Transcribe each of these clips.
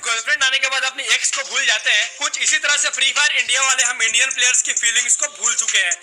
Girlfriend आने के बाद अपनी एक्स को भूल जाते हैं, कुछ इसी तरह से फ्री फायर इंडिया वाले हम इंडियन प्लेयर्स की फीलिंग्स को भूल चुके हैं।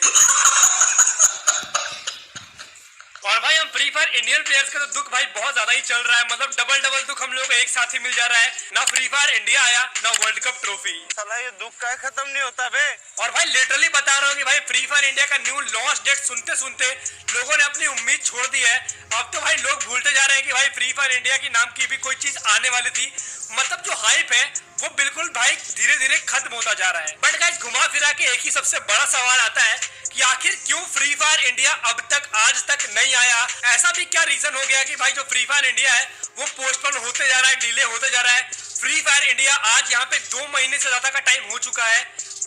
और भाई हम फ्री फायर इंडियन प्लेयर्स का तो दुख भाई बहुत ज्यादा ही चल रहा है, मतलब डबल डबल दुख हम लोग को एक साथ ही मिल जा रहा है। ना फ्री फायर इंडिया आया, ना वर्ल्ड कप ट्रॉफी। साला ये दुख का खत्म नहीं होता बे। और भाई लिटरली बता रहा हूँ कि भाई फ्री फायर इंडिया का न्यू लॉन्च डेट सुनते सुनते लोगों ने अपनी उम्मीद छोड़ दी है। अब तो भाई लोग भूलते जा रहे हैं कि भाई फ्री फायर इंडिया की नाम की भी कोई चीज आने वाली थी। मतलब जो हाइप है वो बिल्कुल भाई धीरे धीरे खत्म होता जा रहा है। बट गाइस घुमा फिरा के एक ही सबसे बड़ा सवाल आता है कि आखिर क्यों फ्री फायर इंडिया अब तक आज तक नहीं आया। ऐसा भी क्या रीजन हो गया कि भाई जो फ्री फायर इंडिया है वो पोस्टपोन होते जा रहा है, डिले होते जा रहा है। फ्री फायर इंडिया आज यहाँ पे 2 महीने से ज्यादा का टाइम हो चुका है,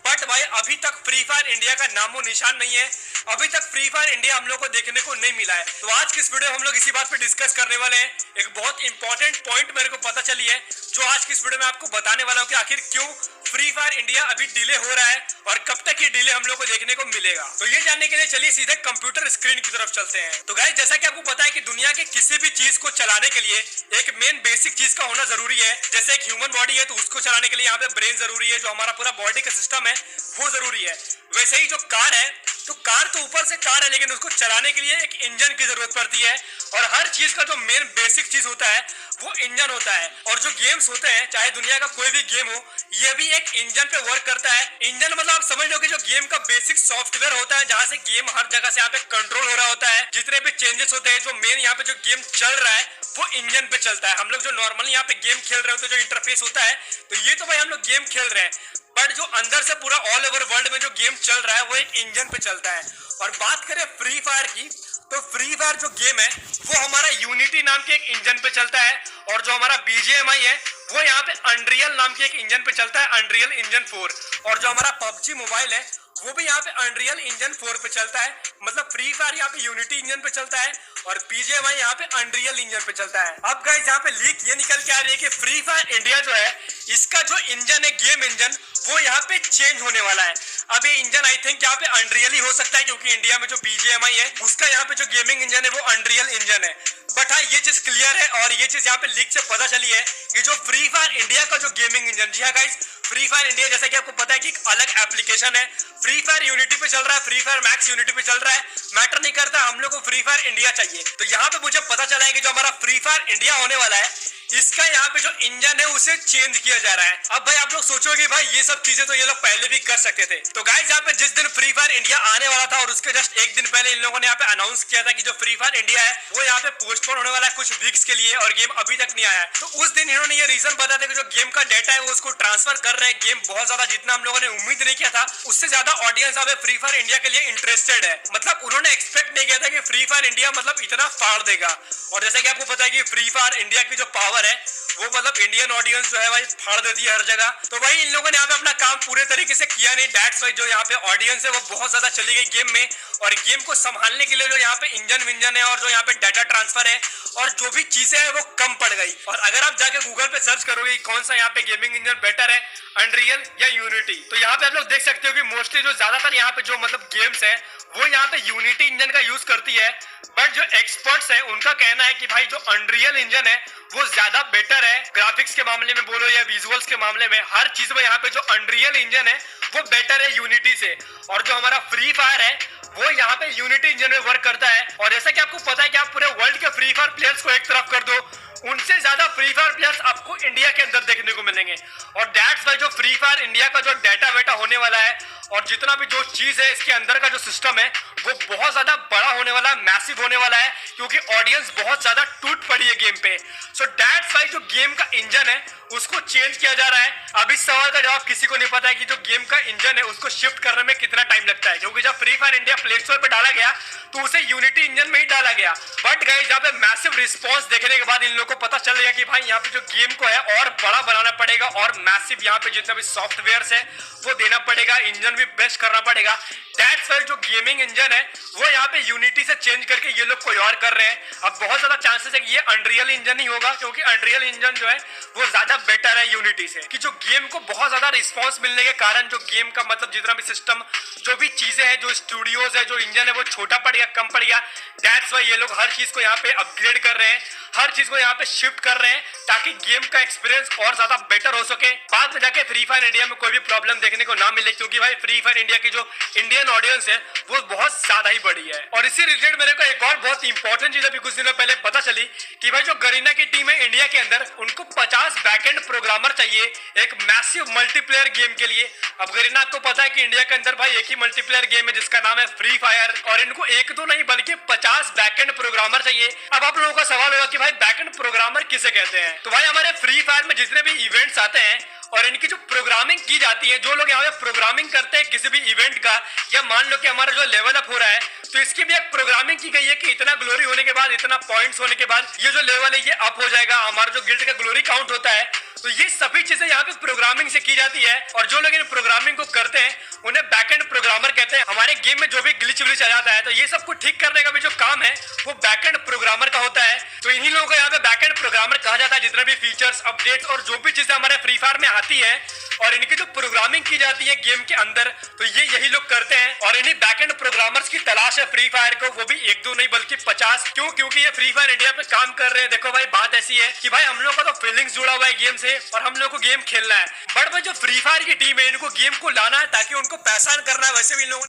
बट भाई अभी तक फ्री फायर इंडिया का नामो निशान नहीं है। अभी तक फ्री फायर इंडिया हम लोग को देखने को नहीं मिला है। तो आज की इस वीडियो हम लोग इसी बात पे डिस्कस करने वाले हैं। एक बहुत इंपॉर्टेंट पॉइंट मेरे को पता चली है जो आज की इस वीडियो में आपको बताने वाला हूँ कि आखिर क्यों फ्री फायर इंडिया अभी डिले हो रहा है और कब तक ये डिले हम लोग को देखने को मिलेगा। तो ये जानने के लिए चलिए सीधे कंप्यूटर स्क्रीन की तरफ चलते हैं। तो गाइस जैसा कि आपको पता है कि दुनिया के किसी भी चीज को चलाने के लिए एक मेन बेसिक चीज का होना जरूरी है। जैसे एक ह्यूमन बॉडी है तो उसको चलाने के लिए यहाँ पे ब्रेन जरूरी है, जो हमारा पूरा बॉडी का सिस्टम है वो जरूरी है। वैसे ही जो कार है तो कार तो ऊपर से कार है, लेकिन उसको चलाने के लिए एक इंजन की जरूरत पड़ती है। और हर चीज का जो मेन बेसिक चीज होता है वो इंजन होता है। और जो गेम्स होते हैं चाहे दुनिया का कोई भी गेम हो, ये भी एक इंजन पे वर्क करता है। इंजन मतलब आप समझ लो कि जो गेम का बेसिक सॉफ्टवेयर होता है, जहाँ से गेम हर जगह से यहाँ पे कंट्रोल हो रहा होता है। जितने भी चेंजेस होते हैं, जो मेन यहाँ पे जो गेम चल रहा है वो इंजन पे चलता है। हम लोग जो नॉर्मली यहाँ पे गेम खेल रहे होते हैं, जो इंटरफेस होता है, तो ये तो भाई हम लोग गेम खेल रहे हैं, बट जो अंदर से पूरा ऑल ओवर वर्ल्ड में जो गेम चल रहा है वो एक इंजन पे चलता है। और बात करें फ्री फायर की, तो फ्री फायर जो गेम है वो हमारा यूनिटी नाम के एक इंजन पे चलता है। और जो हमारा बीजीएमआई है वो यहाँ पे अनरियल नाम के एक इंजन पे चलता है, अनरियल इंजन 4। और जो हमारा पबजी मोबाइल है वो भी यहाँ पे अनरियल इंजन 4 पे चलता है। मतलब फ्री फायर यहाँ पे यूनिटी इंजन पे चलता है और बीजीएमआई यहाँ पे अनरियल इंजन पे चलता है। अब गाइस यहाँ पे लीक ये निकल के आ रही है कि फ्री फायर इंडिया जो है इसका जो इंजन है गेम इंजन वो यहाँ पे चेंज होने वाला है। अब ये इंजन आई थिंक यहाँ पे अनरियल ही हो सकता है, क्योंकि इंडिया में जो बीजीएमआई है उसका यहाँ पे जो गेमिंग इंजन है वो अनरियल इंजन है। बट हाँ ये चीज क्लियर है और ये चीज यहाँ पे लीक से पता चली है कि जो फ्री फायर इंडिया का जो गेमिंग इंजन, जी हाँ गाइस, फ्री फायर इंडिया जैसा कि आपको पता है कि एक अलग एप्लीकेशन है। फ्री फायर यूनिटी पे चल रहा है, फ्री फायर मैक्स यूनिटी पे चल रहा है, मैटर नहीं करता, हम लोग को फ्री फायर इंडिया चाहिए। तो यहाँ पे मुझे पता चला है कि जो हमारा फ्री फायर इंडिया होने वाला है इसका यहाँ पे जो इंजन है उसे चेंज किया जा रहा है। अब भाई आप लोग सोचोगे भाई ये सब चीजें तो ये लोग पहले भी कर सकते थे। तो गाइस यहाँ पे जिस दिन फ्री फायर इंडिया आने वाला था और उसके जस्ट एक दिन पहले इन लोगों ने यहाँ पे अनाउंस किया था कि जो फ्री फायर इंडिया है वो यहाँ पे पोस्टपोन होने वाला है कुछ वीक्स के लिए और गेम अभी तक नहीं आया है। तो उस दिन इन्होंने ये रीजन बताया था कि जो गेम का डेटा है वो उसको ट्रांसफर कर रहे हैं। गेम बहुत ज्यादा, जितना हम लोगों ने उम्मीद नहीं किया था उससे ज्यादा ऑडियंस यहाँ पे फ्री फायर इंडिया के लिए इंटरेस्टेड है। मतलब उन्होंने एक्सपेक्ट नहीं किया था कि फ्री फायर इंडिया मतलब इतना फाड़ देगा। और जैसा कि आपको पता है कि फ्री फायर इंडिया की जो पावर है वो मतलब इंडियन ऑडियंस जो है भाई फाड़ देती है हर जगह। तो भाई इन लोगों ने यहाँ पे अपना काम पूरे तरीके से किया नहीं। दैट्स वाई जो यहाँ पे ऑडियंस है वो बहुत ज्यादा चली गई गेम में। और गेम को संभालने के लिए जो यहाँ पे इंजन विंजन है और जो यहाँ पे डाटा ट्रांसफर है और जो भी चीजें हैं वो कम पड़ गई। और अगर आप जाके गूगल पे सर्च करोगे कौन सा यहाँ पे गेमिंग इंजन बेटर है, अनरियल या यूनिटी, तो यहाँ पे आप लोग देख सकते हो कि मोस्टली जो ज्यादातर यहाँ पे जो मतलब गेम्स है वो यहाँ पे यूनिटी इंजन का यूज करती है। बट जो एक्सपर्ट्स है उनका कहना है कि भाई जो अनरियल इंजन है वो ज्यादा बेटर है। ग्राफिक्स के मामले में बोलो या विजुअल्स के मामले में, हर चीज में यहाँ पे जो अनरियल इंजन है वो बेटर है यूनिटी से। और जो हमारा फ्री फायर है वो यहाँ पे यूनिटी इंजन में वर्क करता है। और जैसा कि आपको पता है कि आप पूरे वर्ल्ड के फ्री फायर प्लेयर्स को एक तरफ कर दो, उनसे ज्यादा फ्री फायर प्लेयर्स आपको इंडिया के अंदर देखने को मिलेंगे। और दैट्स वाई जो फ्री फायर इंडिया का जो डाटा वेटा होने वाला है और जितना भी जो चीज है इसके अंदर का जो सिस्टम है वो बहुत ज्यादा बड़ा होने वाला है, मैसिव होने वाला है, क्योंकि ऑडियंस बहुत ज्यादा टूट पड़ी है गेम पे। सो दैट्स वाई जो गेम का इंजन है उसको चेंज किया जा रहा है। अब इस सवाल का जवाब किसी को नहीं पता है कि जो गेम का इंजन है उसको शिफ्ट करने में कितना टाइम लगता है, क्योंकि जब free fire India play store पे डाला गया तो उसे यूनिटी इंजन में ही डाला गया। बट गाइस यहाँ पे मैसिव रिस्पॉन्स देखने के बाद इन लोगों को पता चल गया कि भाई यहाँ पे जो गेम को है और बड़ा बनाना पड़ेगा और मैसिव यहाँ पे जितना भी सॉफ्टवेयर है वो देना पड़ेगा, इंजन भी बेस्ट करना पड़ेगा। दैट्स वाई जो गेमिंग इंजन है वो यहाँ पे यूनिटी से चेंज करके ये लोग कोई और कर रहे हैं। अब बहुत ज्यादा चांसेस है कि ये अनरियल इंजन ही होगा, क्योंकि अनरियल इंजन जो है वो ज्यादा बेटर है यूनिटी से। कि जो गेम को बहुत ज्यादा रिस्पॉन्स मिलने के कारण जो गेम का मतलब जितना भी सिस्टम, जो भी चीजें हैं, जो स्टूडियोज है, जो इंजन है वो छोटा पड़ गया, कम पड़ गया। दैट्स वाई ये लोग हर चीज को यहाँ पे अपग्रेड कर रहे हैं। हर चीज को यहाँ पे शिफ्ट कर रहे हैं ताकि गेम का एक्सपीरियंस और ज्यादा बेटर हो सके। बाद में जाके फ्री फायर इंडिया में कोई भी प्रॉब्लम देखने को ना मिले, क्योंकि भाई फ्री फायर इंडिया की जो इंडियन ऑडियंस है वो बहुत ज्यादा ही बड़ी है। और इसी रिलेटेड मेरे को एक और बहुत इंपॉर्टेंट चीज अभी कुछ दिनों पहले पता चली कि भाई जो गरीना की टीम है इंडिया के अंदर, उनको 50 बैकएंड प्रोग्रामर चाहिए एक मैसिव मल्टीप्लेयर गेम के लिए। अब गरीना आपको पता है कि इंडिया के अंदर भाई एक ही मल्टीप्लेयर गेम है जिसका नाम है फ्री फायर, और इनको एक दो नहीं बल्कि 50 बैकएंड प्रोग्रामर चाहिए। अब आप लोगों का सवाल होगा कि भाई बैकएंड प्रोग्रामर किसे कहते हैं। तो भाई हमारे फ्री फायर में जितने भी इवेंट्स आते हैं और इनकी जो प्रोग्रामिंग की जाती है, जो लोग यहाँ पे प्रोग्रामिंग करते हैं किसी भी इवेंट का, या मान लो कि हमारा जो लेवल अप हो रहा है तो इसकी भी एक प्रोग्रामिंग की गई है कि इतना ग्लोरी होने के बाद, इतना पॉइंट्स होने के बाद ये जो लेवल है ये अप हो जाएगा, हमारा जो गिल्ड का ग्लोरी काउंट होता है। तो ये सभी चीजें यहाँ पे प्रोग्रामिंग से की जाती है, और जो लोग इन प्रोग्रामिंग को करते हैं उन्हें बैकएंड प्रोग्रामर कहते हैं। हमारे गेम में जो भी ग्लिच विलिच आ जाता है तो ये सब कुछ ठीक करने का भी जो काम है वो बैकएंड प्रोग्रामर का होता है। तो इन्हीं लोगों को यहाँ पे बैकएंड प्रोग्रामर कहा जाता है। जितने भी फीचर्स, अपडेट्स और जो भी चीजें हमारे फ्री फायर में आती है और इनकी जो प्रोग्रामिंग की जाती है गेम के अंदर, तो ये यही लोग करते हैं। और इन्हीं बैकएंड प्रोग्रामर्स की तलाश है फ्री फायर को, वो भी एक दो नहीं बल्कि 50। क्यों? क्योंकि ये फ्री फायर इंडिया पे काम कर रहे हैं। देखो भाई बात ऐसी है कि भाई हम लोग का तो फीलिंग्स जुड़ा हुआ है गेम से और हम लोग को गेम खेलना है, बट भाई जो फ्री फायर की टीम है इनको गेम को लाना है ताकि उनको पैसा करना है। वैसे भी इन लोगों